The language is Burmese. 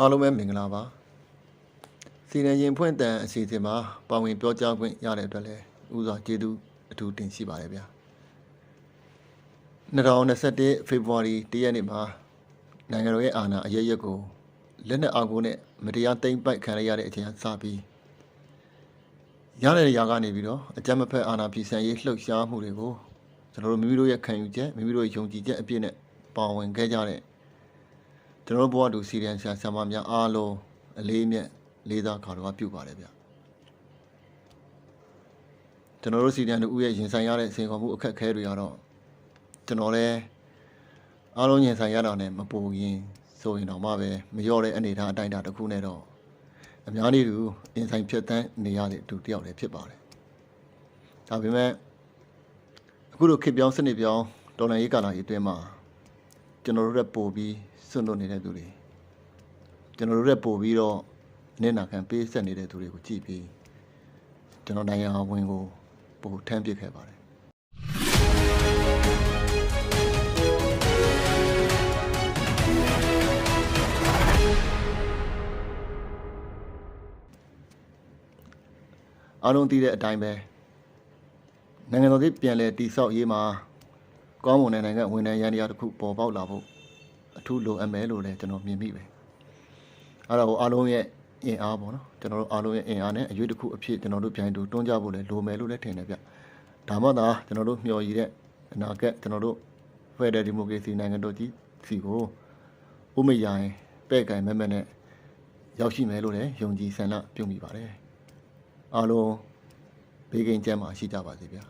အားလုံးပဲမင်္ဂလာပါစီနေရင်ဖွင့်တန်အစီအစဉ်မှာပါဝင်ပြောကြားခွင့်ရတဲ့အတွက်လည်းဥစွာကျေးဇူးအထူးတင်ရှိပါတယ်ဗျာ2021ဖေဖော်ဝါရီ1ရက်နေ့မှာနိုင်ငံတော်ရဲ့အာဏာအရရက်ကိုလက်နက်အားကိုးနဲ့မတရားသိမ်းပိုက်ခံရတဲ့အချိန်စပြီးရတဲ့ຢာကနေပြီးတော့အကြမ်းမဖက်အာဏာဖီဆန်ရေးလှုပ်ရှားမှုတွေကိုကျွန်တော်တို့မိမိတို့ရဲ့ခံယူချက်မိမိတို့ရဲ့ယုံကြည်ချက်အပြည့်နဲ့ပါဝင်ခဲ့ကြတဲ့ကျွန်တော်တို့ဘဝတူစီရီယန်ဆရာဆရာမများအားလုံးအလေးအမြတ်လေးစားခါတော့ပြုပါတယ်ဗျကျွန်တော်တို့စီရီယန်တို့ရဲ့ရင်ဆိုင်ရတဲ့စင်ခေါ်မှုအခက်အခဲတွေကတော့ကျွန်တော်လည်းအားလုံးရင်ဆိုင်ရတာနဲ့မပူရင်ဆိုရင်တော့မှပဲမလျော့တဲ့အနေထားအတိုင်းအတာတစ်ခုနဲ့တော့အများကြီးသူရင်ဆိုင်ဖြစ်တန်းနေရတဲ့သူတယောက်လည်းဖြစ်ပါတယ်ဒါပေမဲ့အခုလိုခေတ်ပြောင်းစနစ်ပြောင်းတော်လှန်ရေးကာလကြီးအတွင်းမှာကျွန်တော်တို့ရဲ့ပို့ပြီးစွန့်လွတ်နေတဲ့သူတွေကျွန်တော်တို့ရဲ့ပို့ပြီးတော့နေနာခံပေးဆက်နေတဲ့သူတွေကိုကြည့်ပြီးကျွန်တော်နိုင်ငံဝင်ကိုပို့ထမ်းပစ်ခဲ့ပါတယ်အားလုံးသိတဲ့အတိုင်းပဲနိုင်ငံတော်ပြည်ပြန်လည်တည်ဆောက်ရေးမှာကောင်းမွန်တဲ့နိုင်ငံဝန်ထမ်းရန်တရားတစ်ခုပေါ်ပေါက်လာဖို့အထူးလိုအပ်မယ်လို့လည်းကျွန်တော်မြင်မိပဲအဲ့ဒါကိုအားလုံးရဲ့အင်အားပေါ့နော်ကျွန်တော်တို့အားလုံးရဲ့အင်အားနဲ့အရွေးတစ်ခုအဖြစ်ကျွန်တော်တို့ပြန်တူတွန်းကြဖို့လည်းလိုမယ်လို့လည်းထင်တယ်ဗျဒါမှသာကျွန်တော်တို့မျှော်ရည်တဲ့အနာဂတ်ကျွန်တော်တို့ဖက်ဒရယ်ဒီမိုကရေစီနိုင်ငံတော်ကြီးစီကိုဥမရိုင်းပဲ့ကင်မဲ့မဲ့နဲ့ရောက်ရှိမယ်လို့လည်းယုံကြည်ဆန္ဒပြုမိပါတယ်အားလုံးဘေးကင်းကျန်းမာရှိကြပါစေဗျာ